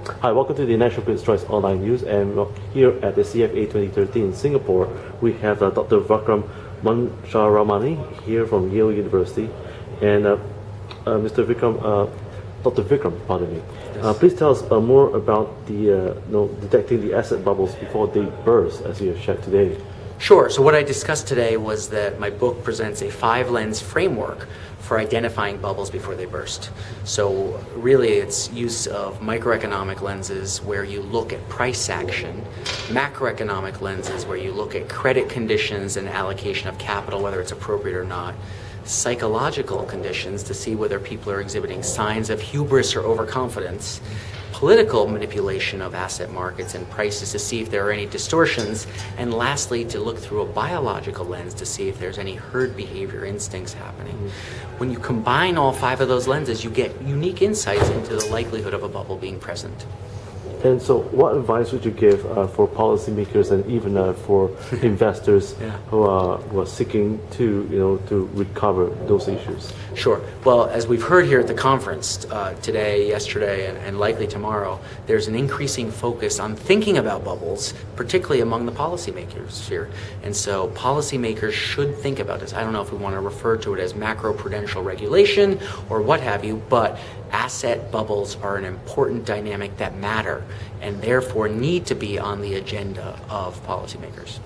Hi, welcome to the National Critics' Choice Online News, and here at the CFA 2013 in Singapore, we have Dr. Vikram Mansharamani here from Yale University, and Mr. Vikram, Dr. Vikram, pardon me. Yes. Please tell us more about the detecting the asset bubbles before they burst, as you have shared today. Sure. So what I discussed today was that my book presents a 5-lens framework for identifying bubbles before they burst. So really it's use of microeconomic lenses where you look at price action, macroeconomic lenses where you look at credit conditions and allocation of capital, whether it's appropriate or not, psychological conditions to see whether people are exhibiting signs of hubris or overconfidence, political manipulation of asset markets and prices to see if there are any distortions, and lastly, to look through a biological lens to see if there's any herd behavior instincts happening. When you combine all 5 of those lenses, you get unique insights into the likelihood of a bubble being present. And so what advice would you give for policymakers and even for investors who are seeking to recover those issues? Sure. Well, as we've heard here at the conference today, yesterday, and likely tomorrow, there's an increasing focus on thinking about bubbles, particularly among the policymakers here. And so policymakers should think about this. I don't know if we want to refer to it as macroprudential regulation or what have you, but asset bubbles are an important dynamic that matter and therefore need to be on the agenda of policymakers.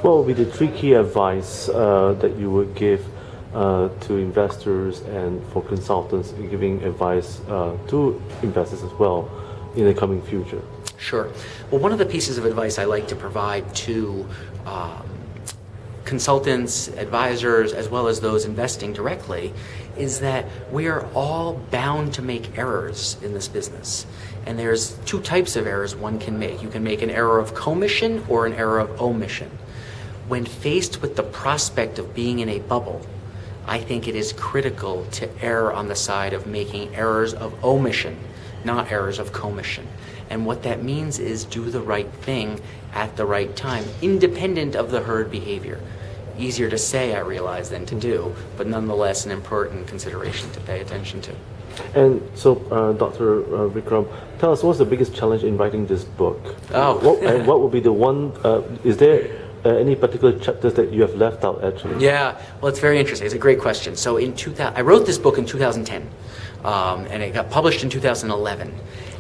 What would be the 3 key advice that you would give to investors and for consultants giving advice to investors as well in the coming future? Sure. Well, one of the pieces of advice I like to provide to consultants, advisors, as well as those investing directly, is that we are all bound to make errors in this business. And there's 2 types of errors one can make. You can make an error of commission or an error of omission. When faced with the prospect of being in a bubble, I think it is critical to err on the side of making errors of omission, not errors of commission. And what that means is do the right thing at the right time, independent of the herd behavior. Easier to say, I realize, than to do, but nonetheless an important consideration to pay attention to. And so, Dr. Vikram, tell us what's the biggest challenge in writing this book? And what would be the one, is there any particular chapters that you have left out actually? Yeah, well, it's very interesting. It's a great question. So I wrote this book in 2010, and it got published in 2011.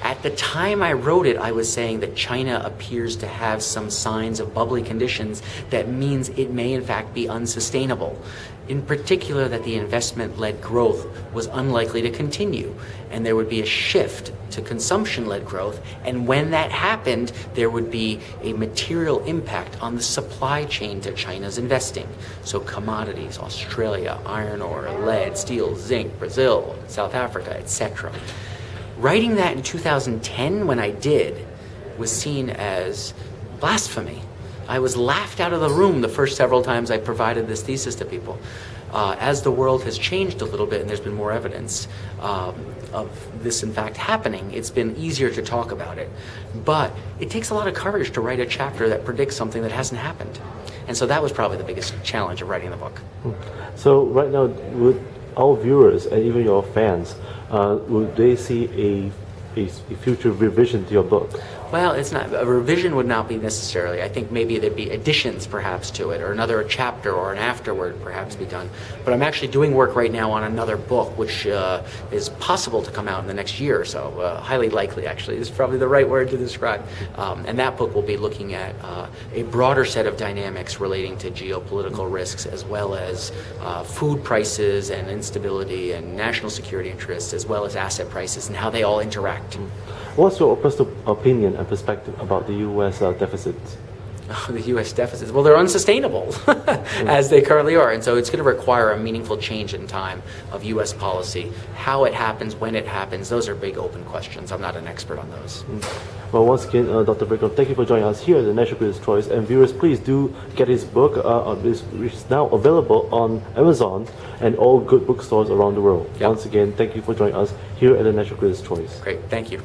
At the time I wrote it, I was saying that China appears to have some signs of bubbly conditions that means it may in fact be unsustainable. In particular, that the investment-led growth was unlikely to continue, and there would be a shift to consumption-led growth, and when that happened, there would be a material impact on the supply chain to China's investing. So commodities, Australia, iron ore, lead, steel, zinc, Brazil, South Africa, etc. Writing that in 2010, when I did, was seen as blasphemy. I was laughed out of the room the first several times I provided this thesis to people. As the world has changed a little bit and there's been more evidence of this in fact happening, it's been easier to talk about it. But it takes a lot of courage to write a chapter that predicts something that hasn't happened. And so that was probably the biggest challenge of writing the book. So right now, would our viewers and even your fans, would they see a future revision to your book? Well, it's not, a revision would not be necessarily. I think maybe there'd be additions perhaps to it, or another chapter or an afterword perhaps be done. But I'm actually doing work right now on another book, which is possible to come out in the next year or so. Highly likely, actually, is probably the right word to describe. And that book will be looking at a broader set of dynamics relating to geopolitical risks, as well as food prices and instability and national security interests, as well as asset prices and how they all interact. What's your personal opinion and perspective about the U.S. deficits? The U.S. deficits, well, they're unsustainable as they currently are. And so it's going to require a meaningful change in time of U.S. policy. How it happens, when it happens, those are big open questions. I'm not an expert on those. Well, once again, Dr. Vikram, thank you for joining us here at the National Critics' Choice. And viewers, please do get his book, which is now available on Amazon and all good bookstores around the world. Yep. Once again, thank you for joining us here at the National Critics' Choice. Great. Thank you.